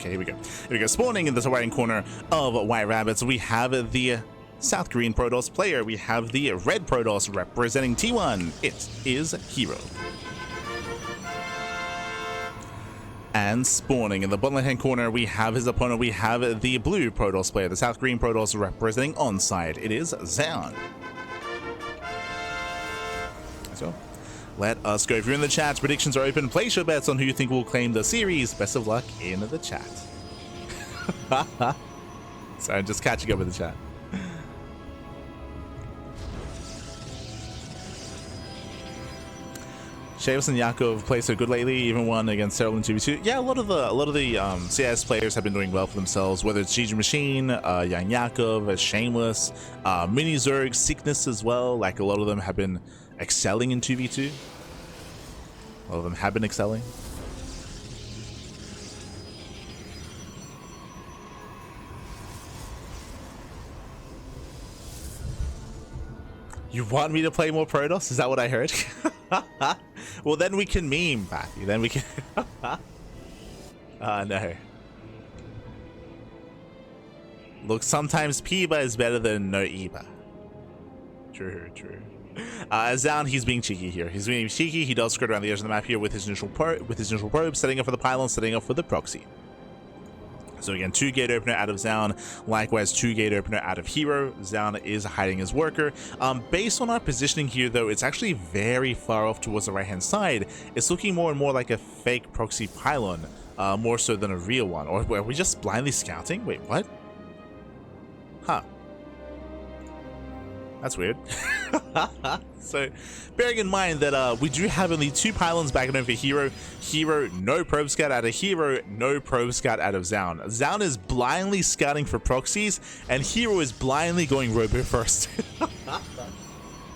Okay, here we go. Here we go. Spawning in the right corner of White Rabbits, we have the South Korean Protoss player. We have the Red Protoss representing T1. It is herO. And spawning in the bottom left-hand corner, we have his opponent. We have the Blue Protoss player, the South Korean Protoss representing Onside. It is Zoun. So, let us go through in the chat. Predictions are open. Place your bets on who you think will claim the series. Best of luck in the chat. Sorry, just catching up with the chat. Shavis and Yakov played so good lately, even won against herO in 2v2. Yeah, a lot of the CS players have been doing well for themselves, whether it's Gigi Machine, Young Yakov, Shameless, Mini Zerg, Sickness as well. Like, a lot of them have been excelling in 2v2. A lot of them have been excelling. You want me to play more Protoss? Is that what I heard? Well, then we can meme, Bathy. Then we can... no. Look, sometimes Piba is better than no Eba. True, true. Zoun, he's being cheeky here. He's being cheeky. He does skirt around the edge of the map here with his initial probe, setting up for the pylon, setting up for the proxy. So again, 2 gate opener out of Zoun, likewise 2 gate opener out of herO. Zoun is hiding his worker. Based on our positioning here, though, it's actually very far off towards the right-hand side. It's looking more and more like a fake proxy pylon, more so than a real one. Or are we just blindly scouting? Wait, what? Huh. That's weird. So, bearing in mind that we do have only 2 pylons back over herO. herO, no probe scout out of herO, no probe scout out of Zoun. Zoun is blindly scouting for proxies, and herO is blindly going robo first.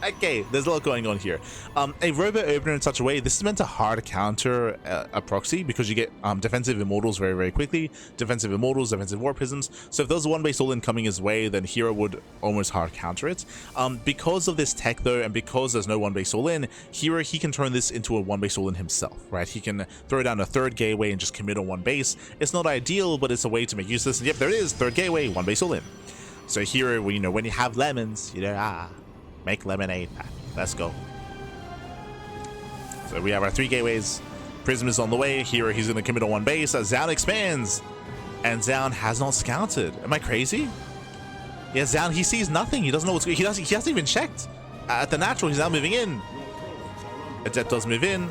Okay, there's a lot going on here. A robo opener in such a way, this is meant to hard counter a proxy because you get defensive immortals very, very quickly. Defensive immortals, defensive war prisms. So if there was a one-base all-in coming his way, then herO would almost hard counter it. Because of this tech though, and because there's no one-base all-in, herO, he can turn this into a one-base all-in himself, right? He can throw down a 3rd gateway and just commit on 1 base. It's not ideal, but it's a way to make use of this. And yep, there it is, 3rd gateway, 1-base all-in. So herO, you know, when you have lemons, you know, make lemonade. Let's go. So we have our 3 gateways. Prism is on the way. Here he's going to commit on 1 base. Zoun expands. And Zoun has not scouted. Am I crazy? Yeah, Zoun, he sees nothing. He doesn't know what's going on. He hasn't even checked. At the natural, he's now moving in. Adept does move in.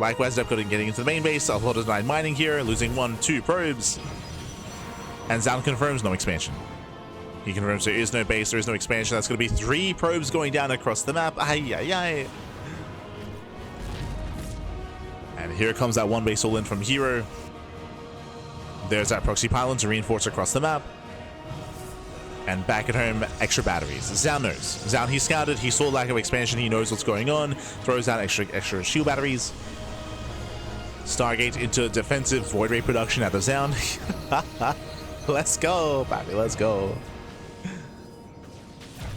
Likewise, Adept getting into the main base. A lot of 9 mining here. Losing 1, 2 probes. And Zoun confirms no expansion. He confirms there is no base, there is no expansion. That's going to be 3 probes going down across the map. Ay, ay, ay. And here comes that 1 base all-in from herO. There's that proxy pylon to reinforce across the map. And back at home, extra batteries. Zoun knows. Zoun, he scouted, he saw lack of expansion, he knows what's going on. Throws out extra shield batteries. Stargate into defensive void ray production out of Zoun. Let's go, Pappy, let's go.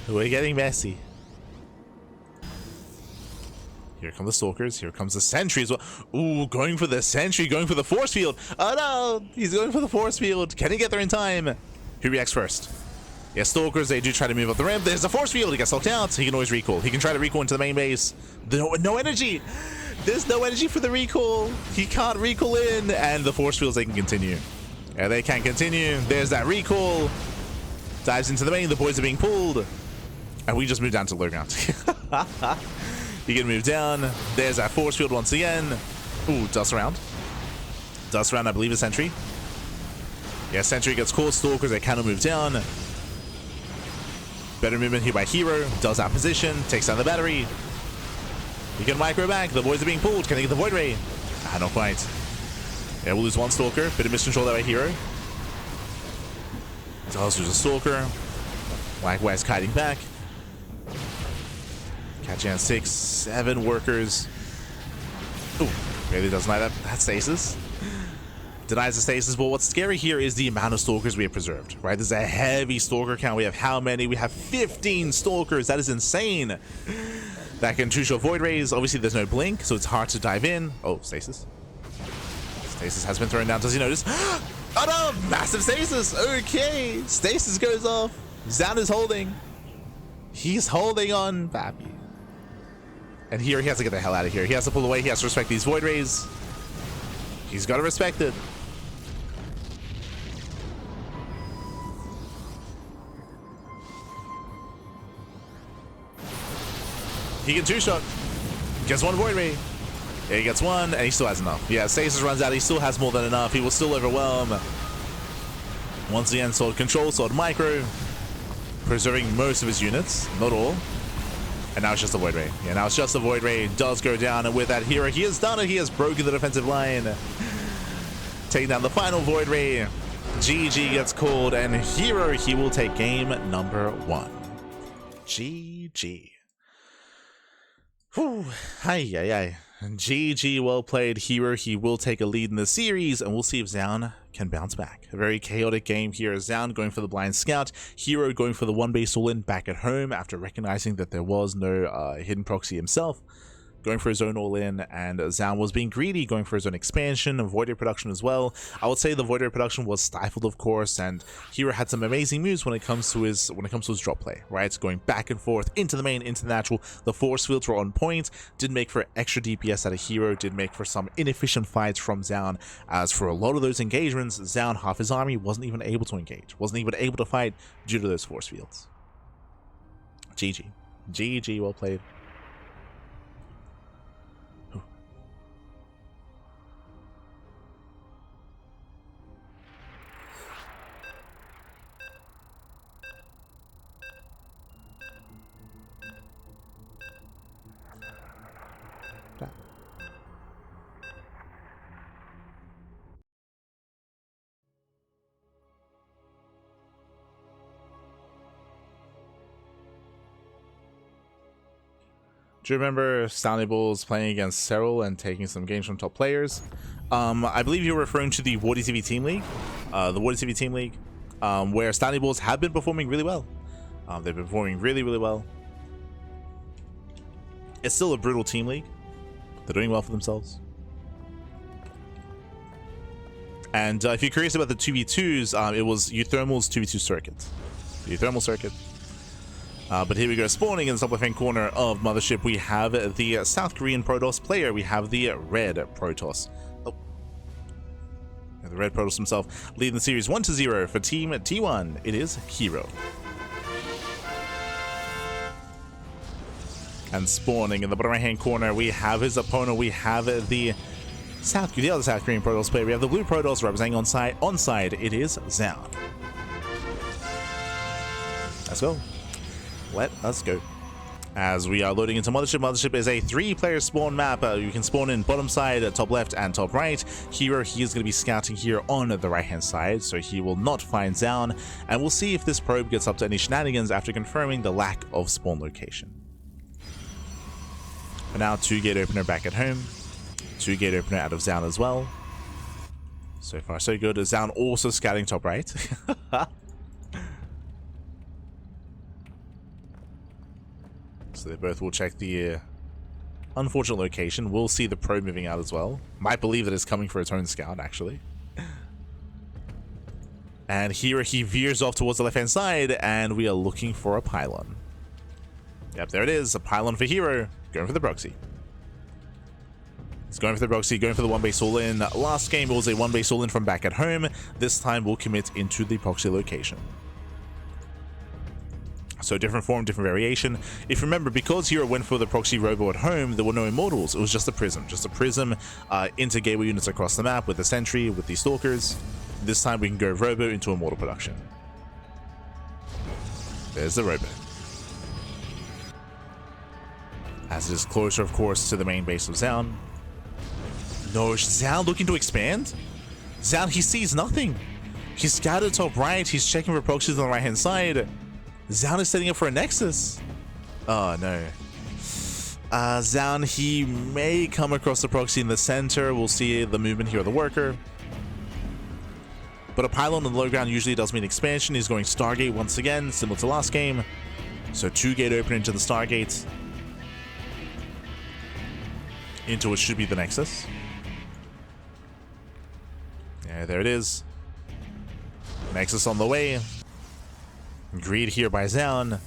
We're getting messy. Here come the Stalkers. Here comes the Sentry as well. Ooh, going for the Sentry, going for the Force Field. Oh no, he's going for the Force Field. Can he get there in time? Who reacts first? Yeah, Stalkers, they do try to move up the ramp. There's the Force Field. He gets locked out. He can always recall. He can try to recall into the main base. No energy. There's no energy for the recall. He can't recall in. And the Force Fields, they can continue. Yeah, they can continue. There's that recall. Dives into the main. The boys are being pulled. And we just moved down to low ground. He can move down. There's that force field once again. Ooh, dust round. Dust round, I believe, is Sentry. Yeah, Sentry gets caught. Stalkers, they cannot move down. Better movement here by herO. Does that position. Takes down the battery. He can micro back. The boys are being pulled. Can they get the Void Ray? Ah, not quite. Yeah, we'll lose 1 Stalker. Bit of miscontrol there by herO. Does lose a Stalker. Likewise, kiting back. Catching on 6, 7 workers. Ooh, really doesn't like that. That's stasis. Denies the stasis, but what's scary here is the amount of Stalkers we have preserved, right? There's a heavy Stalker count. We have how many? We have 15 Stalkers. That is insane. That can 2-shot Void Rays. Obviously, there's no blink, so it's hard to dive in. Oh, stasis. Stasis has been thrown down. Does he notice? Oh no! Massive stasis! Okay! Stasis goes off. Zoun is holding. He's holding on Pappy. And here he has to get the hell out of here. He has to pull away. He has to respect these Void Rays. He's got to respect it. He can two-shot. Gets one Void Ray. Yeah, he gets one, and he still has enough. Yeah, stasis runs out. He still has more than enough. He will still overwhelm. Once again, sword control, sword micro. Preserving most of his units. Not all. And now it's just a Void Ray. Yeah, now it's just a Void Ray. Does go down, and with that herO, he has done it. He has broken the defensive line. Taking down the final Void Ray. GG gets called, and herO, he will take game number 1. GG. Whew. Hi. GG, well played, herO. He will take a lead in the series, and we'll see if Zoun can bounce back. A very chaotic game here. Zoun going for the blind scout, herO going for the one base all-in back at home after recognizing that there was no hidden proxy himself. Going for his own all-in, and Zoun was being greedy, going for his own expansion and Void Ray production as well. I would say the Void Ray production was stifled, of course, and herO had some amazing moves when it comes to his drop play, right? Going back and forth into the main, into the natural. The force fields were on point, did make for extra DPS out of herO, did make for some inefficient fights from Zoun, as for a lot of those engagements, Zoun, half his army, wasn't even able to engage, wasn't even able to fight due to those force fields. GG, well played. Do you remember Stanley Bulls playing against herO and taking some games from top players? I believe you're referring to the Wardy TV Team League. Where Stanley Bulls have been performing really well. They've been performing really well. It's still a brutal team league. They're doing well for themselves. And if you're curious about the 2v2s, it was Euthermal's 2v2 circuit. The Euthermal circuit. But here we go, spawning in the top left-hand corner of Mothership, we have the South Korean Protoss player. We have the Red Protoss. Oh. The Red Protoss himself leading the series 1-0 for Team T1. It is herO. And spawning in the bottom right-hand corner, we have his opponent. We have the other South Korean Protoss player. We have the Blue Protoss representing onside. It is Zoun. Let's go. Let us go. As we are loading into Mothership. Mothership is a 3-player spawn map. You can spawn in bottom side, top left, and top right. herO, he is going to be scouting here on the right-hand side, so he will not find Zoun. And we'll see if this probe gets up to any shenanigans after confirming the lack of spawn location. For now, 2-gate opener back at home. 2-gate opener out of Zoun as well. So far, so good. Zoun also scouting top right. So they both will check the unfortunate location. We'll see the probe moving out as well. Might believe that it's coming for its own scout, actually. And here he veers off towards the left-hand side, and we are looking for a pylon. Yep, there it is. A pylon for herO. Going for the proxy. He's going for the proxy, going for the one base all-in. Last game, it was a one base all-in from back at home. This time, we'll commit into the proxy location. So different form, different variation. If you remember, because herO went for the proxy robo at home, there were no immortals. It was just a prism. Into gateway units across the map with the sentry, with the stalkers. This time we can go robo into immortal production. There's the robo. As it is closer, of course, to the main base of Zoun. No, Zoun looking to expand? Zoun, he sees nothing. He's scattered top right. He's checking for proxies on the right-hand side. Zoun is setting up for a Nexus. Oh, no. Zoun, he may come across the proxy in the center. We'll see the movement here of the worker. But a pylon on the low ground usually does mean expansion. He's going Stargate once again, similar to last game. So 2-gate opener into the Stargate. Into what should be the Nexus. Yeah, there it is. Nexus on the way. Greed here by Zoun.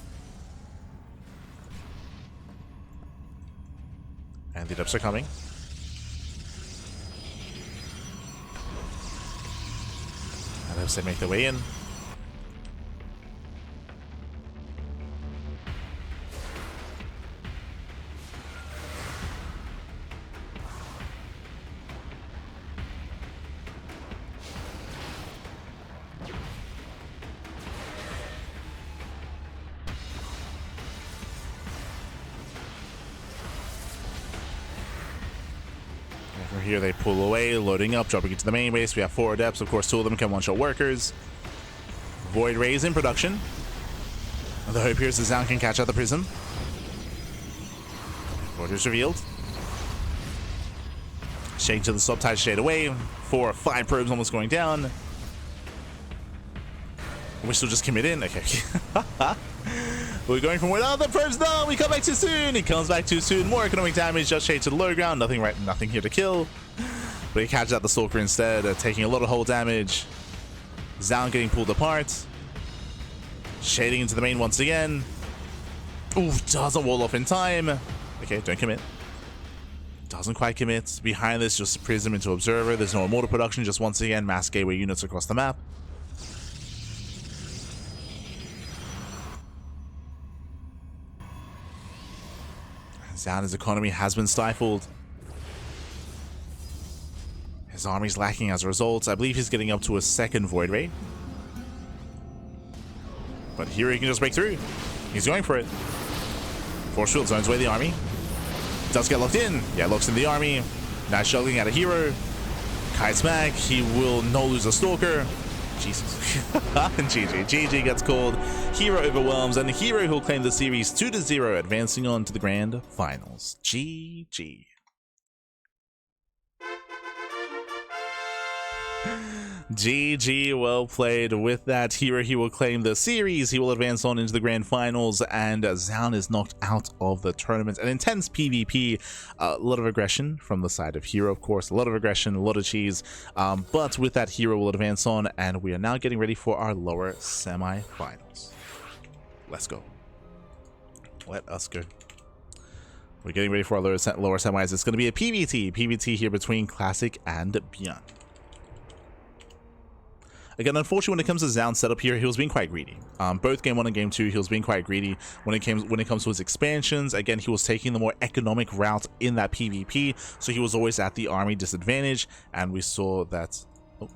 And the dips are coming. And as they make their way in. Over here they pull away, loading up, dropping into the main base. We have 4 adepts. Of course, 2 of them can one-shot workers. Void Rays in production. The hope here is that Zoun can catch out the Prism. Void is revealed. Shade to the subtide, shade away. 4 or 5 probes almost going down. We're still just commit in. Okay. We're going from where? Oh, the probes, no, we come back too soon. He comes back too soon. More economic damage, just shade to the low ground. Nothing here to kill. But he catches out the Stalker instead, taking a lot of hull damage. Zoun getting pulled apart. Shading into the main once again. Ooh, doesn't wall off in time. Okay, don't commit. Doesn't quite commit. Behind this, just Prism into Observer. There's no mortar production, just once again, mass gateway units across the map. Zoun's economy has been stifled. His army's lacking as a result. I believe he's getting up to a 2nd Void Ray. But here he can just break through. He's going for it. Force Field zones away the army. Does get locked in. Yeah, locks in the army. Now shuggling at a herO. Kites back. He will not lose a Stalker. Jesus. And GG gets called. herO overwhelms, and herO who'll claim the series 2-0, advancing on to the grand finals. GG. GG, well played. With that, herO, he will claim the series. He will advance on into the grand finals, and Zoun is knocked out of the tournament. An intense PvP, a lot of aggression from the side of herO, of course, a lot of aggression, a lot of cheese. But with that, herO will advance on, and we are now getting ready for our lower semi-finals. Let's go. Let us go. We're getting ready for our lower semis. It's going to be a PvT here between Classic and Beyond. Again, unfortunately, when it comes to Zoun's setup here, he was being quite greedy. Both Game 1 and Game 2, he was being quite greedy. When it comes to his expansions, again, he was taking the more economic route in that PvP, so he was always at the army disadvantage, and we saw that... Oh.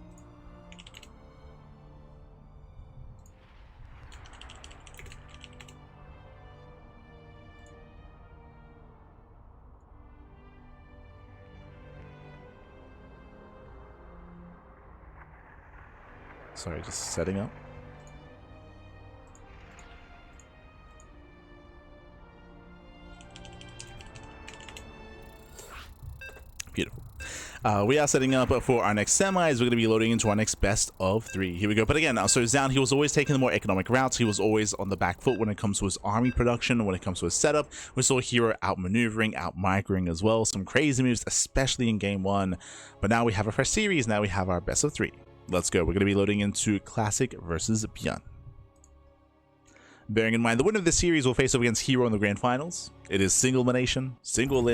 Sorry, just setting up. Beautiful. We are setting up for our next semis. We're going to be loading into our next best of 3. Here we go. But again, so Zoun, he was always taking the more economic routes. He was always on the back foot when it comes to his army production, when it comes to his setup. We saw herO outmaneuvering, out-microing as well. Some crazy moves, especially in Game 1. But now we have a fresh series. Now we have our best of 3. Let's go. We're going to be loading into Classic versus Beyond. Bearing in mind, the winner of this series will face up against herO in the grand finals. It is single elimination, single elim.